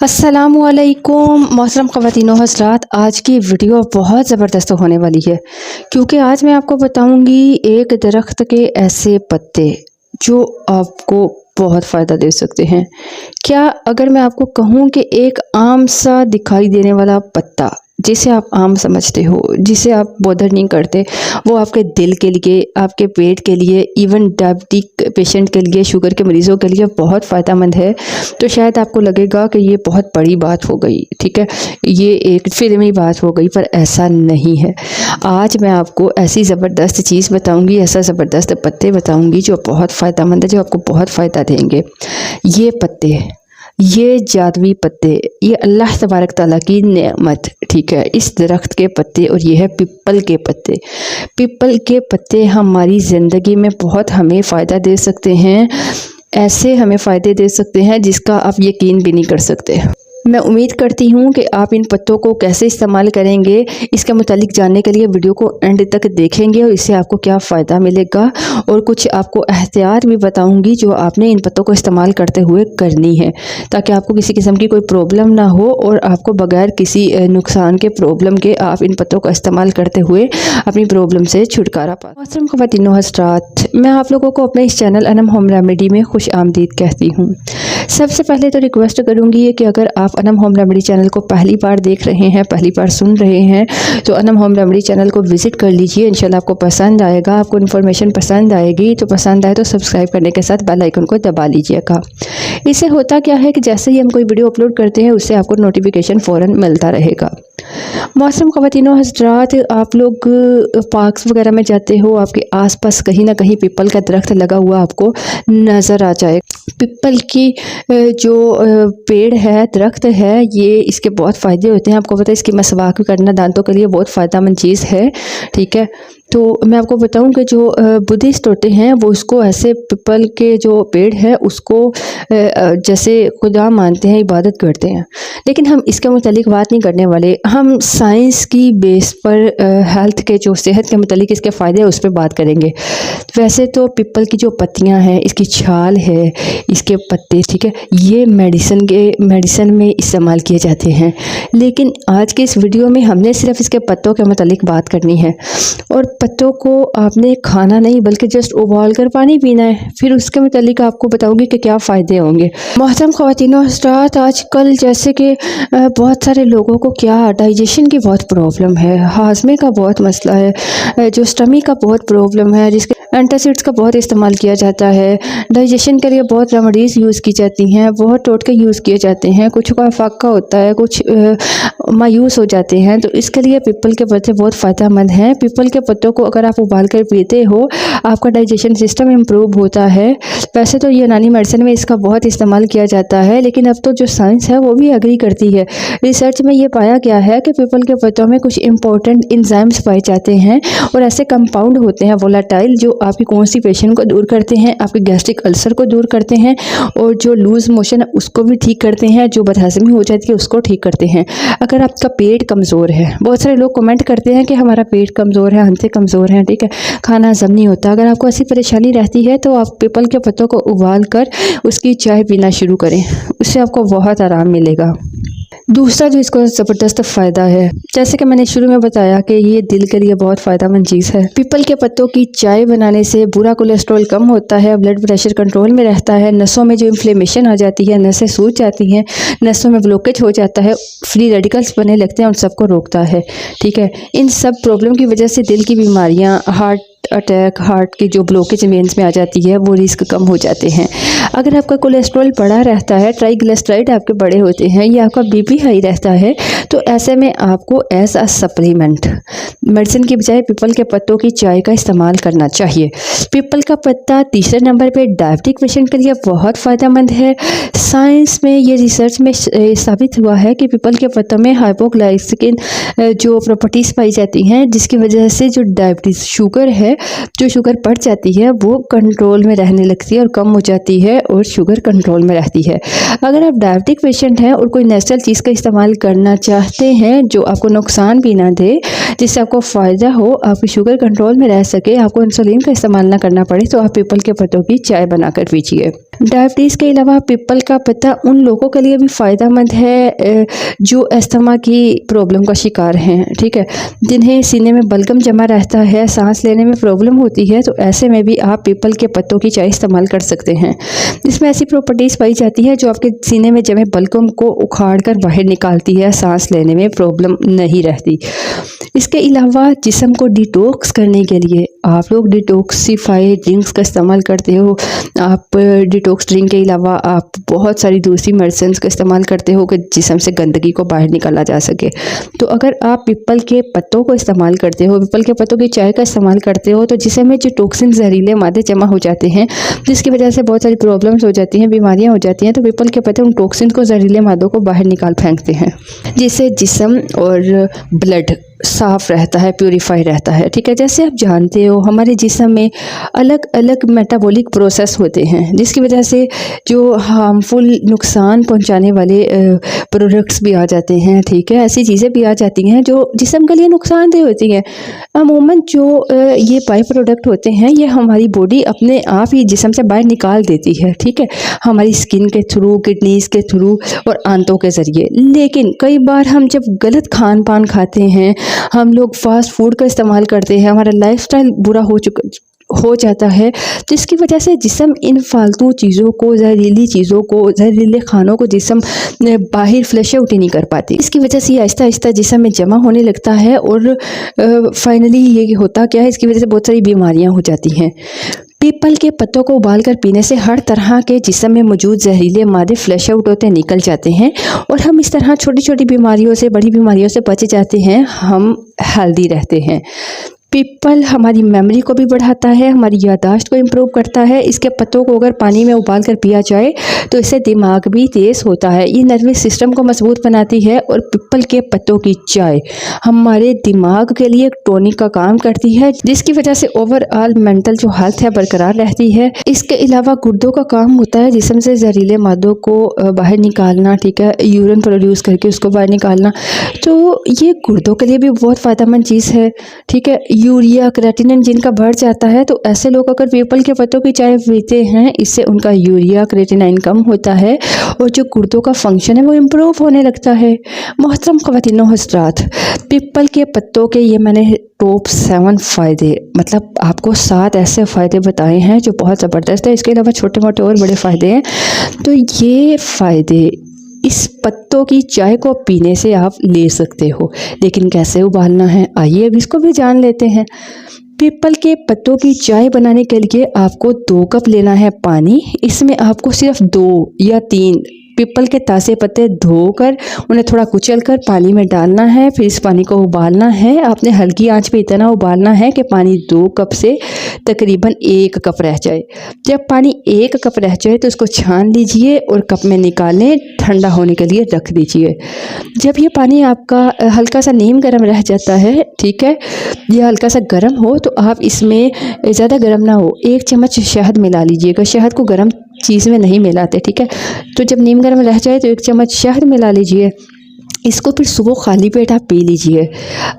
अस्सलामुअलैकुम मोहतरम ख़वातीन व हज़रात, आज की वीडियो बहुत ज़बरदस्त होने वाली है क्योंकि आज मैं आपको बताऊंगी एक दरख्त के ऐसे पत्ते जो आपको बहुत फ़ायदा दे सकते हैं। क्या अगर मैं आपको कहूँ कि एक आम सा दिखाई देने वाला पत्ता जिसे आप आम समझते हो, जिसे आप बॉदर नहीं करते, वो आपके दिल के लिए, आपके पेट के लिए, इवन डायबिटिक पेशेंट के लिए, शुगर के मरीज़ों के लिए बहुत फ़ायदेमंद है। तो शायद आपको लगेगा कि ये बहुत बड़ी बात हो गई, ठीक है, ये एक फिल्मी बात हो गई, पर ऐसा नहीं है। आज मैं आपको ऐसी ज़बरदस्त चीज़ बताऊंगी, ऐसा ज़बरदस्त पत्ते बताऊंगी जो बहुत फ़ायदेमंद है, जो आपको बहुत फ़ायदा देंगे। ये पत्ते, ये जादुई पत्ते, ये अल्लाह तबारक ताला की नेमत, ठीक है, इस दरख्त के पत्ते, और ये है पिपल के पत्ते। पिपल के पत्ते हमारी ज़िंदगी में बहुत हमें फ़ायदा दे सकते हैं, ऐसे हमें फ़ायदे दे सकते हैं जिसका आप यकीन भी नहीं कर सकते। मैं उम्मीद करती हूँ कि आप इन पत्तों को कैसे इस्तेमाल करेंगे, इसके मुतालिक जानने के लिए वीडियो को एंड तक देखेंगे और इससे आपको क्या फ़ायदा मिलेगा, और कुछ आपको एहतियात भी बताऊँगी जो आपने इन पत्तों को इस्तेमाल करते हुए करनी है, ताकि आपको किसी किस्म की कोई प्रॉब्लम ना हो और आपको बगैर किसी नुकसान के, प्रॉब्लम के, आप इन पत्तों का इस्तेमाल करते हुए अपनी प्रॉब्लम से छुटकारा पा। मोहतरम ख़वातीन व हज़रात, मैं आप लोगों को अपने इस चैनल अनम होम रेमेडी में खुश आमदीद कहती हूँ। सबसे पहले तो रिक्वेस्ट करूँगी कि अगर आप अनम होम रेमेडी चैनल को पहली बार देख रहे हैं, पहली बार सुन रहे हैं, तो अनम होम रेमेडी चैनल को विज़िट कर लीजिए। इंशाल्लाह आपको पसंद आएगा, आपको इन्फॉर्मेशन पसंद आएगी। तो पसंद आए तो सब्सक्राइब करने के साथ बेल आइकन को दबा लीजिएगा। इससे होता क्या है कि जैसे ही हम कोई वीडियो अपलोड करते हैं उससे आपको नोटिफिकेशन फ़ौरन मिलता रहेगा। मौसम ख़वातीन व हज़रात, आप लोग पार्क्स वगैरह में जाते हो, आपके आसपास कहीं ना कहीं पीपल का दरख्त लगा हुआ आपको नज़र आ जाए। पीपल की जो पेड़ है, दरख्त है, ये इसके बहुत फ़ायदे होते हैं। आपको पता है इसकी मसवाक करना दांतों के लिए बहुत फ़ायदेमंद चीज़ है, ठीक है। तो मैं आपको बताऊं कि जो बुद्धिस्ट होते हैं वो इसको ऐसे पीपल के जो पेड़ है उसको जैसे खुदा मानते हैं, इबादत करते हैं, लेकिन हम इसके मुतालिक बात नहीं करने वाले। हम साइंस की बेस पर हेल्थ के, जो सेहत के मुतालिक इसके फ़ायदे हैं, उस पर बात करेंगे। वैसे तो पीपल की जो पत्तियां हैं, इसकी छाल है, इसके पत्ते, ठीक है, ये मेडिसिन में इस्तेमाल किए जाते हैं, लेकिन आज के इस वीडियो में हमने सिर्फ इसके पत्तों के मुतालिक बात करनी है। और पत्तों को आपने खाना नहीं बल्कि जस्ट उबाल कर पानी पीना है, फिर उसके मुतालिक आपको बताऊंगी कि क्या फ़ायदे होंगे। मोहतरम ख़वातीन व हज़रात, आजकल जैसे कि बहुत सारे लोगों को क्या डाइजेशन की बहुत प्रॉब्लम है, हाजमे का बहुत मसला है, जो स्टमक का बहुत प्रॉब्लम है, जिसके एंटासिड्स का बहुत इस्तेमाल किया जाता है। डाइजेशन के लिए बहुत रेमेडीज़ यूज़ की जाती हैं, बहुत टोटके यूज़ किए जाते हैं, कुछ का फ़ाका होता है, कुछ मायूस हो जाते हैं। तो इसके लिए पीपल के पत्ते बहुत फ़ायदेमंद हैं। पीपल के पत्तों को अगर आप उबाल कर पीते हो, आपका डाइजेशन सिस्टम इम्प्रूव होता है। वैसे तो यूनानी मेडिसिन में इसका बहुत इस्तेमाल किया जाता है, लेकिन अब तो जो साइंस है वो भी एग्री करती है। रिसर्च में ये पाया गया है कि पीपल के पत्तों में कुछ इंपॉर्टेंट एंजाइम्स पाए जाते हैं और ऐसे कंपाउंड होते हैं वोलेटाइल, जो आपकी कॉन्स्टिपेशन को दूर करते हैं, आपके गैस्ट्रिक अल्सर को दूर करते हैं, और जो लूज़ मोशन है उसको भी ठीक करते हैं, जो बदहज़मी हो जाती है उसको ठीक करते हैं। अगर आपका पेट कमज़ोर है, बहुत सारे लोग कमेंट करते हैं कि हमारा पेट कमज़ोर है, हमसे कमज़ोर है, ठीक है, खाना हज़म नहीं होता, अगर आपको ऐसी परेशानी रहती है तो आप पीपल के पत्तों को उबाल कर उसकी चाय पीना शुरू करें, उससे आपको बहुत आराम मिलेगा। दूसरा जो इसको ज़बरदस्त फ़ायदा है, जैसे कि मैंने शुरू में बताया कि ये दिल के लिए बहुत फ़ायदेमंद चीज़ है। पीपल के पत्तों की चाय बनाने से बुरा कोलेस्ट्रॉल कम होता है, ब्लड प्रेशर कंट्रोल में रहता है, नसों में जो इन्फ्लेमेशन आ जाती है, नसें सूज जाती हैं, नसों में ब्लॉकेज हो जाता है, फ्री रेडिकल्स बनने लगते हैं, उन सबको रोकता है, ठीक है। इन सब प्रॉब्लम की वजह से दिल की बीमारियाँ, हार्ट अटैक, हार्ट की जो ब्लॉकेज वेन्स में आ जाती है, वो रिस्क कम हो जाते हैं। अगर आपका कोलेस्ट्रॉल बढ़ा रहता है, ट्राइग्लिसराइड आपके बड़े होते हैं, या आपका बीपी हाई रहता है, तो ऐसे में आपको एज अ सप्लीमेंट मेडिसिन की बजाय पीपल के पत्तों की चाय का इस्तेमाल करना चाहिए। पीपल का पत्ता तीसरे नंबर पे डायबिटिक पेशेंट के लिए बहुत फ़ायदेमंद है। साइंस में ये रिसर्च में साबित हुआ है कि पीपल के पत्तों में हाइपोग्लाइसिन जो प्रॉपर्टीज़ पाई जाती हैं, जिसकी वजह से जो डायबिटीज़, शुगर है, जो शुगर बढ़ जाती है, वो कंट्रोल में रहने लगती है और कम हो जाती है, और शुगर कंट्रोल में रहती है। अगर आप डायबिटिक पेशेंट हैं और कोई नेचुरल चीज़ का इस्तेमाल करना चाहते हैं जो आपको नुकसान भी ना दे, जिससे आपको फ़ायदा हो, आपकी शुगर कंट्रोल में रह सके, आपको इंसुलिन का इस्तेमाल ना करना पड़े, तो आप पीपल के पत्तों की चाय बनाकर पीजिए। डायबिटीज़ के अलावा पीपल का पत्ता उन लोगों के लिए भी फ़ायदेमंद है जो अस्थमा की प्रॉब्लम का शिकार हैं, ठीक है, जिन्हें सीने में बलगम जमा रहता है, सांस लेने में प्रॉब्लम होती है, तो ऐसे में भी आप पीपल के पत्तों की चाय इस्तेमाल कर सकते हैं। इसमें ऐसी प्रॉपर्टीज़ पाई जाती है जो आपके सीने में जमे बलगम को उखाड़ कर बाहर निकालती है, सांस लेने में प्रॉब्लम नहीं रहती। इसके अलावा जिस्म को डिटॉक्स करने के लिए आप लोग डिटॉक्सिफाई ड्रिंक्स का इस्तेमाल करते हो। आप डिटॉक्स ड्रिंक के अलावा आप बहुत सारी दूसरी मेडिसिन का इस्तेमाल करते हो कि जिस्म से गंदगी को बाहर निकाला जा सके। तो अगर आप पीपल के पत्तों को इस्तेमाल करते हो, पीपल के पत्तों की चाय का इस्तेमाल करते हो, तो जिस्म में जो टॉक्सिन जहरीले मादे जमा हो जाते हैं, जिसकी वजह से बहुत सारी प्रॉब्लम्स हो जाती हैं, बीमारियां हो जाती हैं, तो पीपल के पत्ते उन टॉक्सिन को, जहरीले मादों को बाहर निकाल फेंकते हैं, जिससे जिस्म और ब्लड साफ़ रहता है, प्यूरीफाई रहता है, ठीक है। जैसे आप जानते हो हमारे जिस्म में अलग अलग मेटाबॉलिक प्रोसेस होते हैं, जिसकी वजह से जो हार्मफुल नुकसान पहुंचाने वाले प्रोडक्ट्स भी आ जाते हैं, ठीक है, ऐसी चीज़ें भी आ जाती हैं जो जिस्म के लिए नुकसानदेह होती हैं। अमूमन जो ये बाई प्रोडक्ट होते हैं ये हमारी बॉडी अपने आप ही जिस्म से बाहर निकाल देती है, ठीक है, हमारी स्किन के थ्रू, किडनीज़ के थ्रू और आंतों के ज़रिए। लेकिन कई बार हम जब गलत खान पान खाते हैं, हम लोग फास्ट फूड का इस्तेमाल करते हैं, हमारा लाइफस्टाइल बुरा हो जाता है, जिसकी वजह से जिस्म इन फालतू चीज़ों को, जहरीली चीज़ों को, जहरीले खानों को जिस्म बाहर फ्लश आउट ही नहीं कर पाती। इसकी वजह से ये आहिस्ता आहिस्ता जिस्म में जमा होने लगता है और फाइनली ये होता क्या है, इसकी वजह से बहुत सारी बीमारियां हो जाती हैं। पीपल के पत्तों को उबालकर पीने से हर तरह के जिस्म में मौजूद जहरीले मादे फ्लश आउट होते निकल जाते हैं और हम इस तरह छोटी छोटी बीमारियों से, बड़ी बीमारियों से बच जाते हैं, हम हेल्दी रहते हैं। पीपल हमारी मेमोरी को भी बढ़ाता है, हमारी याददाश्त को इम्प्रूव करता है। इसके पत्तों को अगर पानी में उबाल कर पिया जाए तो इससे दिमाग भी तेज़ होता है, ये नर्वस सिस्टम को मजबूत बनाती है। और पीपल के पत्तों की चाय हमारे दिमाग के लिए एक टॉनिक का काम करती है, जिसकी वजह से ओवरऑल मेंटल जो हेल्थ है बरकरार रहती है। इसके अलावा गुर्दों का काम होता है जिस्म से जहरीले मादों को बाहर निकालना, ठीक है, यूरिन प्रोड्यूस करके उसको बाहर निकालना, तो ये गुर्दों के लिए भी बहुत फ़ायदेमंद चीज़ है, ठीक है। यूरिया क्रेटिनिन जिनका बढ़ जाता है, तो ऐसे लोग अगर पीपल के पत्तों की चाय पीते हैं, इससे उनका यूरिया क्रेटिनिन कम होता है और जो गुर्दों का फंक्शन है वो इम्प्रूव होने लगता है। मोहतरम ख़वातीनो हज़रात, पीपल के पत्तों के ये मैंने टॉप 7 फ़ायदे, मतलब आपको 7 ऐसे फ़ायदे बताए हैं जो बहुत ज़बरदस्त है। इसके अलावा छोटे मोटे और बड़े फ़ायदे हैं। तो ये फ़ायदे इस पत्तों की चाय को पीने से आप ले सकते हो, लेकिन कैसे उबालना है, आइए अब इसको भी जान लेते हैं। पीपल के पत्तों की चाय बनाने के लिए आपको 2 कप लेना है पानी। इसमें आपको सिर्फ 2 या 3 पीपल के ताज़े पत्ते धोकर उन्हें थोड़ा कुचलकर पानी में डालना है, फिर इस पानी को उबालना है। आपने हल्की आंच पे इतना उबालना है कि पानी 2 कप से तकरीबन 1 कप रह जाए। जब पानी 1 कप रह जाए तो इसको छान लीजिए और कप में निकालें, ठंडा होने के लिए रख दीजिए। जब ये पानी आपका हल्का सा नीम गर्म रह जाता है, ठीक है, यह हल्का सा गर्म हो, तो आप इसमें ज़्यादा गर्म ना हो 1 चम्मच शहद मिला लीजिएगा। शहद को गर्म चीज़ में नहीं मिलाते, ठीक है। तो जब नीम गर्म रह जाए तो 1 चम्मच शहद मिला लीजिए। इसको फिर सुबह खाली पेट आप पी लीजिए।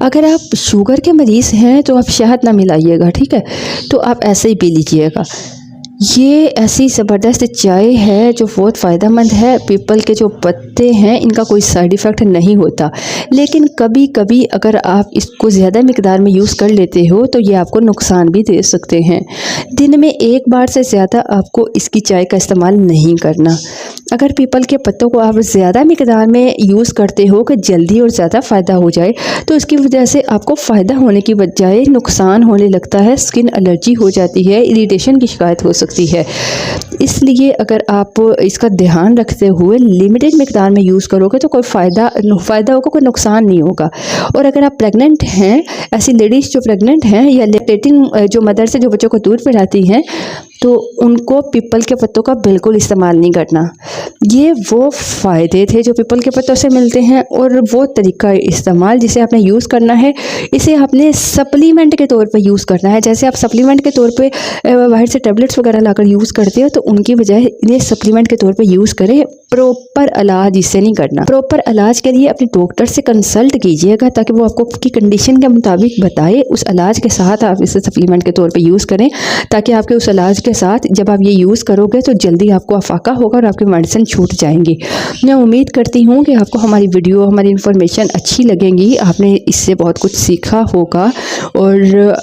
अगर आप शुगर के मरीज़ हैं तो आप शहद ना मिलाइएगा, ठीक है, तो आप ऐसे ही पी लीजिएगा। ये ऐसी ज़बरदस्त चाय है जो बहुत फ़ायदेमंद है। पीपल के जो पत्ते हैं इनका कोई साइड इफ़ेक्ट नहीं होता, लेकिन कभी कभी अगर आप इसको ज़्यादा मिकदार में यूज़ कर लेते हो तो ये आपको नुकसान भी दे सकते हैं। दिन में 1 बार से ज़्यादा आपको इसकी चाय का इस्तेमाल नहीं करना। अगर पीपल के पत्तों को आप ज़्यादा मिकदार में यूज़ करते हो कि जल्दी और ज़्यादा फ़ायदा हो जाए, तो इसकी वजह से आपको फ़ायदा होने की बजाय नुकसान होने लगता है। स्किन एलर्जी हो जाती है, इरिटेशन की शिकायत हो सकती है। इसलिए अगर आप इसका ध्यान रखते हुए लिमिटेड मिकदार में यूज़ करोगे तो कोई फ़ायदा होगा, कोई नुकसान नहीं होगा। और अगर आप प्रेग्नेंट हैं, ऐसी लेडीज़ जो प्रेग्नेंट हैं या लैक्टेटिंग जो मदर से जो बच्चों को दूध पिलाती हैं, तो उनको पीपल के पत्तों का बिल्कुल इस्तेमाल नहीं करना। ये वो फ़ायदे थे जो पीपल के पत्तों से मिलते हैं और वो तरीका इस्तेमाल जिसे आपने यूज़ करना है, इसे आपने सप्लीमेंट के तौर पे यूज़ करना है। जैसे आप सप्लीमेंट के तौर पे बाहर से टैबलेट्स वगैरह लाकर यूज़ करते हो, तो उनकी बजाय इन्हें सप्लीमेंट के तौर पे यूज़ करें। प्रॉपर इलाज इससे नहीं करना। प्रॉपर इलाज के लिए अपने डॉक्टर से कंसल्ट कीजिएगा ताकि वो आपको आपकी कंडीशन के मुताबिक बताए। उस इलाज के साथ आप इसे सप्लीमेंट के तौर पे यूज़ करें ताकि आपके उस इलाज के साथ जब आप ये यूज़ करोगे तो जल्दी आपको अफाका होगा और आपकी मेडिसिन छूट जाएंगी। मैं उम्मीद करती हूँ कि आपको हमारी वीडियो, हमारी इन्फॉर्मेशन अच्छी लगेंगी, आपने इससे बहुत कुछ सीखा होगा और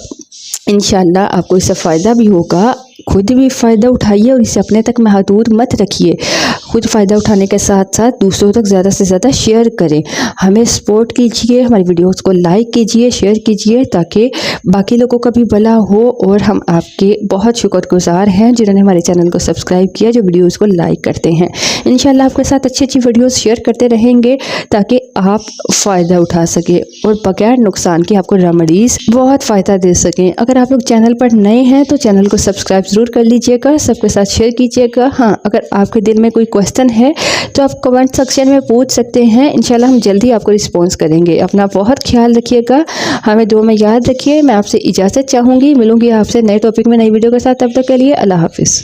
इंशाल्लाह आपको इससे फ़ायदा भी होगा। खुद भी फ़ायदा उठाइए और इसे अपने तक महदूद मत रखिए। खुद फ़ायदा उठाने के साथ साथ दूसरों तक ज़्यादा से ज़्यादा शेयर करें। हमें सपोर्ट कीजिए, हमारी वीडियोस को लाइक कीजिए, शेयर कीजिए, ताकि बाकी लोगों का भी भला हो। और हम आपके बहुत शुक्रगुजार हैं जिन्होंने हमारे चैनल को सब्सक्राइब किया, जो वीडियोज़ को लाइक करते हैं। इंशाल्लाह आपके साथ अच्छी अच्छी वीडियोज़ शेयर करते रहेंगे ताकि आप फ़ायदा उठा सकें और बगैर नुकसान के आपको रेमेडीज़ बहुत फ़ायदा दे सकें। अगर आप लोग चैनल पर नए हैं तो चैनल को सब्सक्राइब ज़रूर कर लीजिएगा, सबके साथ शेयर कीजिएगा। हाँ, अगर आपके दिल में कोई क्वेश्चन है तो आप कमेंट सेक्शन में पूछ सकते हैं, इंशाल्लाह हम जल्दी आपको रिस्पॉन्स करेंगे। अपना बहुत ख्याल रखिएगा, हमें दुआ में याद रखिए। मैं आपसे इजाज़त चाहूँगी, मिलूँगी आपसे नए टॉपिक में नई वीडियो के साथ। तब तक के लिए अल्लाह हाफिज़।